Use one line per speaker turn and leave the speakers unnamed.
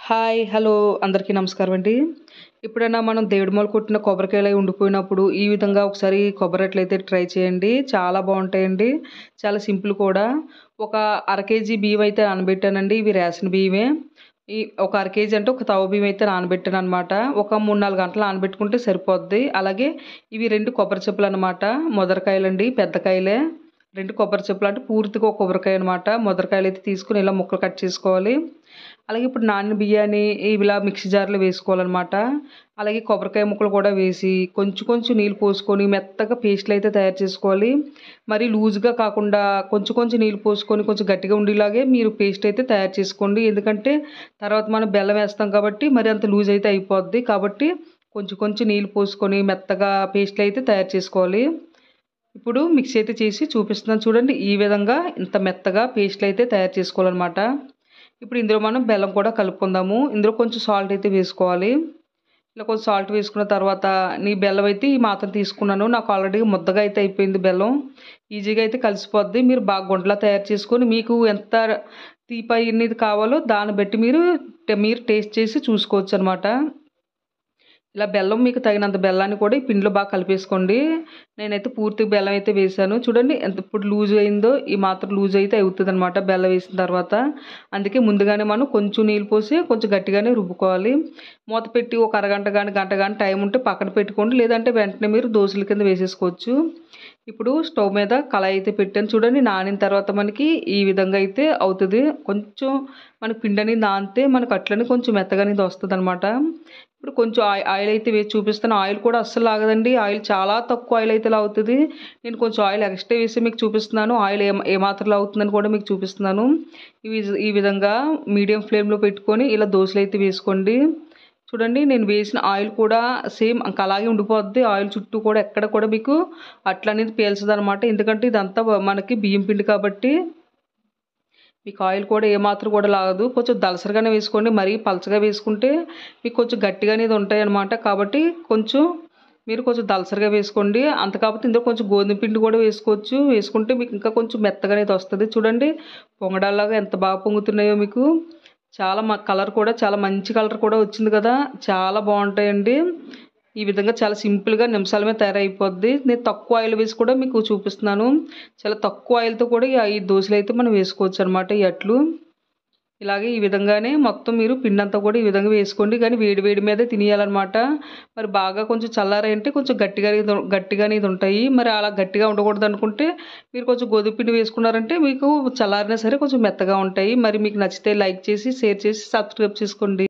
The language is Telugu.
హాయ్! హలో! అందరికీ నమస్కారం అండి. ఎప్పుడైనా మనం దేవుడి మూల కొట్టిన కొబ్బరికాయలయి ఉండిపోయినప్పుడు, ఈ విధంగా ఒకసారి కొబ్బరి అట్లయితే ట్రై చేయండి. చాలా బావుంటాయండి. చాలా సింపుల్ కూడా. ఒక అర కేజీ బియ్యం అయితే నానబెట్టానండి. ఇవి రేషన్ బియ్యమే. ఒక అర కేజీ అంటే ఒక తవ బియ్యం అయితే నానబెట్టాననమాట. ఒక 3, 4 గంటలు నానబెట్టుకుంటే సరిపోద్ది. అలాగే ఇవి 2 కొబ్బరి చిప్పలనమాట. మొదరకాయలండి, పెద్ద కాయలే. 2 కొబ్బరి చిప్పలు అంటే పూర్తిగా ఒక కొబ్బరికాయ అనమాట. మొదరకాయలైతే తీసుకొని ఇలా ముక్కలు కట్ చేసుకోవాలి. అలాగే ఇప్పుడు నానిన బియ్యాన్ని ఇలా మిక్సీ జార్‌లో వేసుకోవాలనమాట. అలాగే కొబ్బరికాయ ముక్కలు కూడా వేసి కొంచెం కొంచెం నీళ్ళు పోసుకొని మెత్తగా పేస్ట్‌లయితే తయారు చేసుకోవాలి. మరి లూజ్‌గా కాకుండా కొంచెం కొంచెం నీళ్ళు పోసుకొని కొంచెం గట్టిగా ఉండేలాగే మీరు పేస్ట్ అయితే తయారు చేసుకోండి. ఎందుకంటే తర్వాత మనం బెల్లం వేస్తాం కాబట్టి మరి అంత లూజ్ అయితే అయిపోద్ది. కాబట్టి కొంచెం కొంచెం నీళ్ళు పోసుకొని మెత్తగా పేస్ట్‌లయితే తయారు చేసుకోవాలి. ఇప్పుడు మిక్సీ అయితే చేసి చూపిస్తున్నాను చూడండి. ఈ విధంగా ఇంత మెత్తగా పేస్ట్‌లయితే తయారు చేసుకోవాలనమాట. ఇప్పుడు ఇందులో మనం బెల్లం కూడా కలుపుకుందాము. ఇందులో కొంచెం సాల్ట్ అయితే వేసుకోవాలి. ఇలా కొంచెం సాల్ట్ వేసుకున్న తర్వాత బెల్లం అయితే ఈ మాత్రం తీసుకున్నాను. నాకు ఆల్రెడీ ముద్దగా అయితే అయిపోయింది బెల్లం. ఈజీగా అయితే కలిసిపోద్ది. మీరు బాగా గుంటలా తయారు చేసుకొని మీకు ఎంత తీపి కావాలో దాన్ని బట్టి మీరు టేస్ట్ చేసి చూసుకోవచ్చనమాట. ఇలా బెల్లం మీకు తగినంత బెల్లాన్ని కూడా ఈ పిండిలో బాగా కలిపేసుకోండి. నేనైతే పూర్తిగా బెల్లం అయితే వేశాను. చూడండి ఎంత ఇప్పుడు లూజ్ అయిందో ఈ మాత్రం లూజ్ అయితే అవుతదనమాట బెల్లం వేసిన తర్వాత. అందుకే ముందుగానే మనం కొంచెం నీళ్ళు పోసి కొంచెం గట్టిగానే రుబ్బుకోవాలి. మూత పెట్టి ఒక అరగంట గాని, గంట గాని టైం ఉంటే పక్కన పెట్టుకోండి. లేదంటే వెంటనే మీరు దోసల కింద వేసేసుకోవచ్చు. ఇప్పుడు స్టవ్ మీద కళాయి అయితే పెట్టాను. చూడండి నానిన తర్వాత మనకి ఈ విధంగా అయితే అవుతది. కొంచెం మన పిండి అనేది నానితే మనకు అట్లనే కొంచెం మెత్తగా అనేది వస్తదనమాట. ఇప్పుడు కొంచెం ఆయిల్ అయితే వేసి చూపిస్తాను. ఆయిల్ కూడా అస్సలు లాగదండి. ఆయిల్ చాలా తక్కువ ఆయిల్ అయితే లాగుతది. నేను కొంచెం ఆయిల్ ఎక్స్ట్రా వేసి మీకు చూపిస్తున్నాను. ఆయిల్ ఏమాత్రం లాగుతుందని కూడా మీకు చూపిస్తున్నాను. ఈ విధంగా మీడియం ఫ్లేమ్‌లో పెట్టుకొని ఇలా దోసలైతే వేసుకోండి. చూడండి నేను వేసిన ఆయిల్ కూడా సేమ్ ఇంక అలాగే ఉండిపోద్ది. ఆయిల్ చుట్టూ కూడా ఎక్కడ కూడా మీకు అట్లనేది పీల్చదనమాట. ఎందుకంటే ఇదంతా మనకి బియ్యం పిండి కాబట్టి మీకు ఆయిల్ కూడా ఏమాత్రం కూడా లాగదు. కొంచెం దళసరిగానే వేసుకోండి. మరీ పలచగా వేసుకుంటే మీకు కొంచెం గట్టిగా అనేది ఉంటాయన్నమాట. కాబట్టి మీరు కొంచెం దళసరిగా వేసుకోండి. అంత కాకపోతే ఇందులో కొంచెం గోధుమ పిండి కూడా వేసుకోవచ్చు. వేసుకుంటే మీకు ఇంకా కొంచెం మెత్తగా అనేది వస్తది. చూడండి పొంగడాల్లాగా ఎంత బాగా పొంగుతున్నాయో మీకు. చాలా కలర్ కూడా చాలా మంచి కలర్ కూడా వచ్చింది కదా! చాలా బావుంటాయండి. ఈ విధంగా చాలా సింపుల్‌గా నిమిషాల మీద తయారైపోద్ది. నేను తక్కువ ఆయిల్ వేసి కూడా మీకు చూపిస్తున్నాను. చాలా తక్కువ ఆయిల్‌తో కూడా ఈ దోసలైతే మనం వేసుకోవచ్చనమాట ఈ అట్లు. ఇలాగే ఈ విధంగానే మొత్తం మీరు పిండంతా కూడా ఈ విధంగా వేసుకోండి. కానీ వేడి వేడి మీదే తినేయాలనమాట. మరి బాగా కొంచెం చల్లారాయంటే కొంచెం గట్టిగా అనేది ఉంటాయి. మరి అలా గట్టిగా ఉండకూడదనుకుంటే మీరు కొంచెం గోధుమ పిండి వేసుకున్నారంటే మీకు చల్లారినా సరే కొంచెం మెత్తగా ఉంటాయి. మరి మీకు నచ్చితే లైక్ చేసి, షేర్ చేసి, సబ్స్క్రైబ్ చేసుకోండి.